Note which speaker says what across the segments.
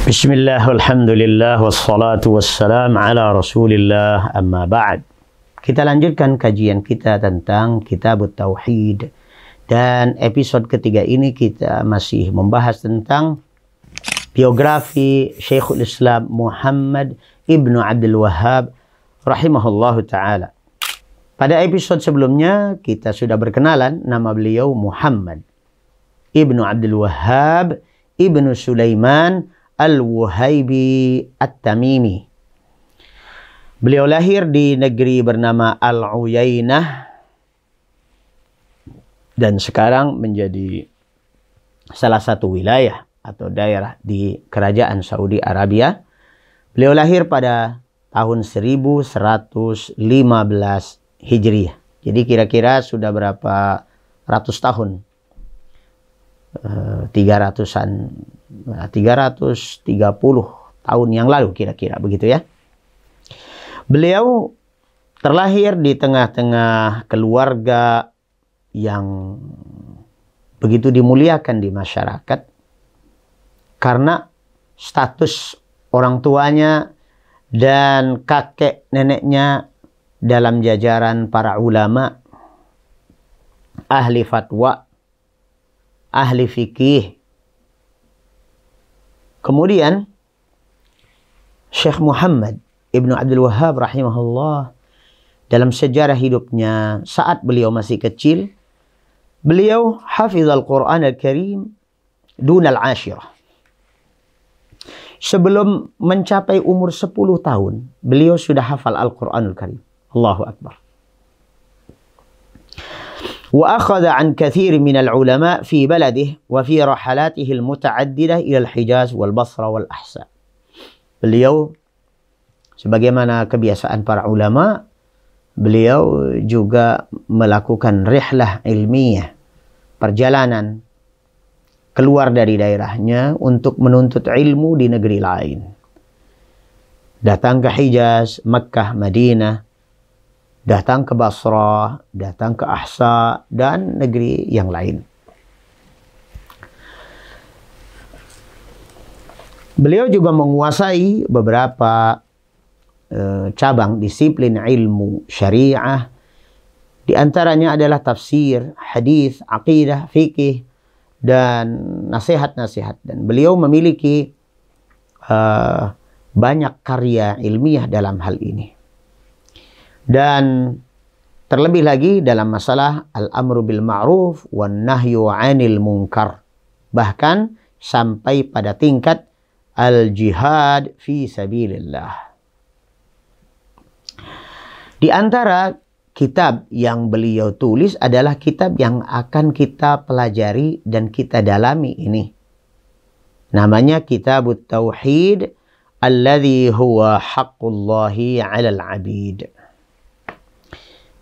Speaker 1: Bismillah, alhamdulillah, wassalatu wassalam ala rasulillah, amma ba'd. Kita lanjutkan kajian kita tentang Kitabut Tauhid. Dan episode ketiga ini kita masih membahas tentang biografi Syekhul Islam Muhammad ibnu Abdul Wahhab rahimahullahu ta'ala. Pada episode sebelumnya kita sudah berkenalan nama beliau Muhammad ibnu Abdul Wahhab ibnu Sulaiman Al-Wuhaibi At-Tamimi. Beliau lahir di negeri bernama Al-Uyainah dan sekarang menjadi salah satu wilayah atau daerah di kerajaan Saudi Arabia. Beliau lahir pada tahun 1115 Hijriah. Jadi kira-kira sudah berapa ratus tahun? 330 tahun yang lalu kira-kira begitu ya. Beliau terlahir di tengah-tengah keluarga yang begitu dimuliakan di masyarakat karena status orang tuanya dan kakek neneknya dalam jajaran para ulama, ahli fatwa, ahli fikih. Kemudian Syekh Muhammad ibnu Abdul Wahhab rahimahullah dalam sejarah hidupnya saat beliau masih kecil, beliau hafizal Quran al-Karim dunal ashirah. Sebelum mencapai umur 10 tahun, beliau sudah hafal Al-Quranul Karim. Allahu Akbar. وأخذ عن كثير من العلماء في بلده وفي رحلاته المتعددة إلى الحجاز والبصرة والأحساء. Beliau sebagaimana kebiasaan para ulama, beliau juga melakukan rihlah ilmiah, perjalanan keluar dari daerahnya untuk menuntut ilmu di negeri lain. Datang ke Hijaz, Makkah, Madinah, datang ke Basrah, datang ke Ahsa, dan negeri yang lain. Beliau juga menguasai beberapa cabang disiplin ilmu syariah. Di antaranya adalah tafsir, hadis, aqidah, fikih, dan nasihat-nasihat. Dan beliau memiliki banyak karya ilmiah dalam hal ini. Dan terlebih lagi dalam masalah al-amru bil ma'ruf wan nahyu 'anil munkar. Bahkan sampai pada tingkat al-jihad fi sabilillah. Di antara kitab yang beliau tulis adalah kitab yang akan kita pelajari dan kita dalami ini. Namanya Kitabut Tauhid alladzi huwa haqqullahi 'alal 'abid.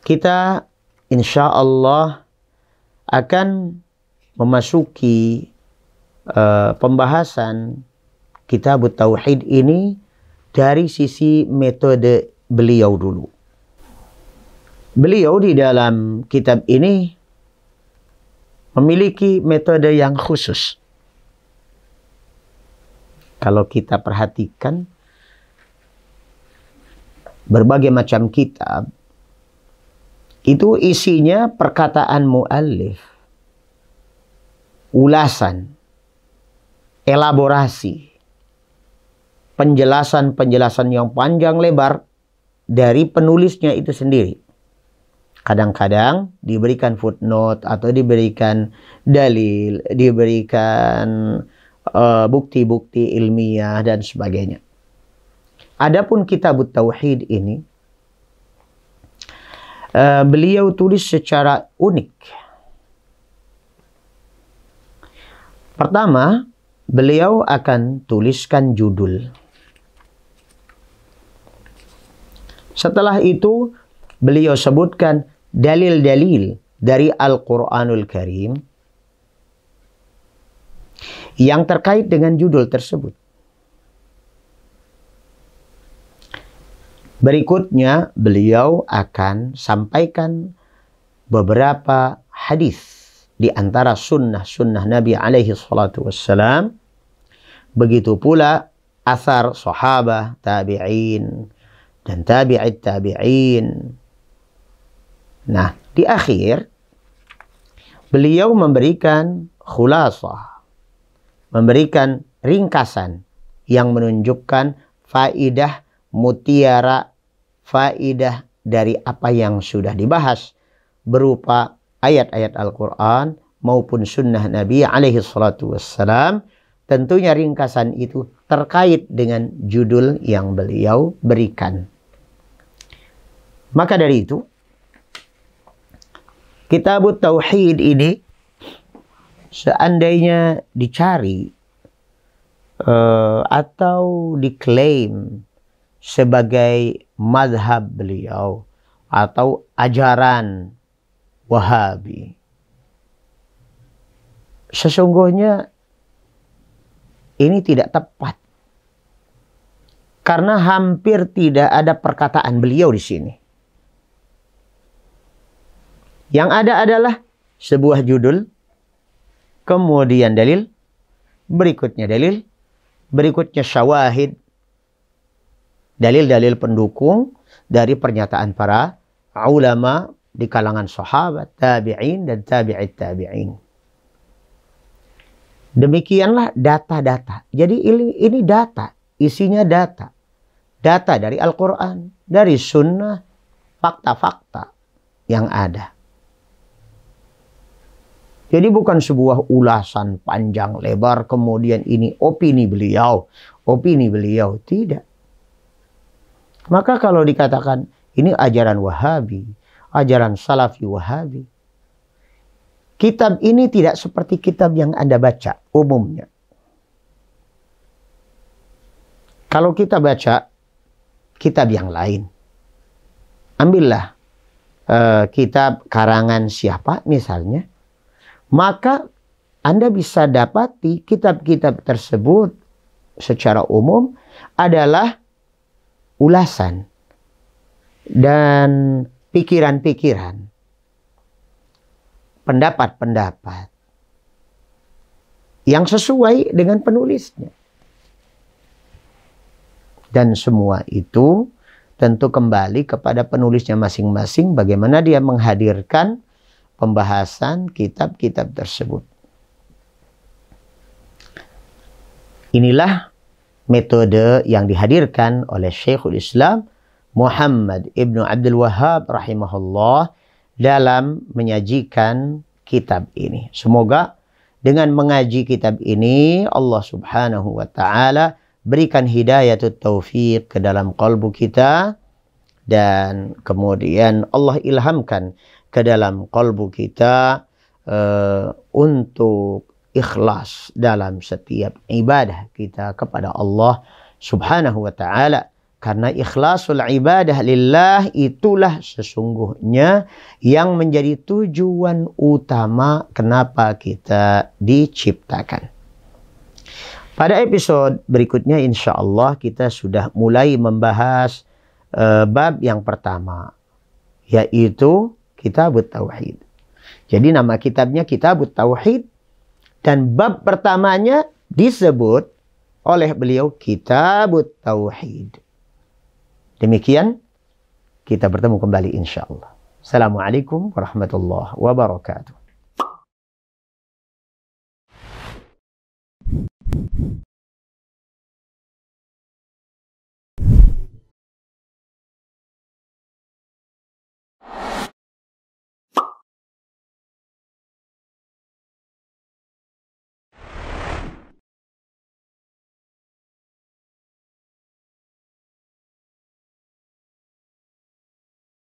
Speaker 1: Kita insya Allah akan memasuki pembahasan Kitabut Tauhid ini dari sisi metode beliau dulu. Beliau di dalam kitab ini memiliki metode yang khusus. Kalau kita perhatikan berbagai macam kitab, itu isinya perkataan muallif, ulasan, elaborasi, penjelasan-penjelasan yang panjang lebar dari penulisnya itu sendiri. Kadang-kadang diberikan footnote atau diberikan dalil, diberikan bukti-bukti ilmiah dan sebagainya. Adapun Kitabut Tauhid ini, beliau tulis secara unik. Pertama, beliau akan tuliskan judul. Setelah itu, beliau sebutkan dalil-dalil dari Al-Quranul Karim yang terkait dengan judul tersebut. Berikutnya, beliau akan sampaikan beberapa hadis di antara sunnah-sunnah Nabi alaihi salatu wassalam. Begitu pula asar sahabah, tabi'in, dan tabi'it tabi'in. Nah, di akhir beliau memberikan khulasah, memberikan ringkasan yang menunjukkan faidah mutiara, faidah dari apa yang sudah dibahas berupa ayat-ayat Al-Quran maupun sunnah Nabi alaihi salatu wassalam. Tentunya ringkasan itu terkait dengan judul yang beliau berikan. Maka dari itu, Kitabut Tauhid ini seandainya dicari atau diklaim sebagai mazhab beliau atau ajaran Wahabi, sesungguhnya ini tidak tepat. Karena hampir tidak ada perkataan beliau di sini. Yang ada adalah sebuah judul, kemudian dalil, berikutnya dalil, berikutnya syawahid, dalil-dalil pendukung dari pernyataan para ulama di kalangan sahabat, tabi'in, dan tabi'it tabi'in. Demikianlah data-data. Jadi ini data, isinya data. Data dari Al-Quran, dari sunnah, fakta-fakta yang ada. Jadi bukan sebuah ulasan panjang lebar, kemudian ini opini beliau, tidak. Maka kalau dikatakan ini ajaran Wahabi, ajaran Salafi Wahabi, kitab ini tidak seperti kitab yang Anda baca umumnya. Kalau kita baca kitab yang lain, ambillah kitab karangan siapa misalnya, maka Anda bisa dapati kitab-kitab tersebut secara umum adalah ulasan dan pikiran-pikiran, pendapat-pendapat yang sesuai dengan penulisnya. Dan semua itu tentu kembali kepada penulisnya masing-masing, bagaimana dia menghadirkan pembahasan kitab-kitab tersebut. Inilah metode yang dihadirkan oleh Syekhul Islam Muhammad ibnu Abdul Wahhab rahimahullah dalam menyajikan kitab ini. Semoga dengan mengaji kitab ini Allah subhanahu wa ta'ala berikan hidayatut taufiq ke dalam qalbu kita, dan kemudian Allah ilhamkan ke dalam qalbu kita untuk ikhlas dalam setiap ibadah kita kepada Allah subhanahu wa ta'ala. Karena ikhlasul ibadah lillah itulah sesungguhnya yang menjadi tujuan utama kenapa kita diciptakan. Pada episode berikutnya insya Allah kita sudah mulai membahas bab yang pertama, yaitu Kitabut Tauhid. Jadi nama kitabnya Kitabut Tauhid, dan bab pertamanya disebut oleh beliau Kitabut Tauhid. Demikian, kita bertemu kembali insya Allah. Assalamualaikum warahmatullahi wabarakatuh.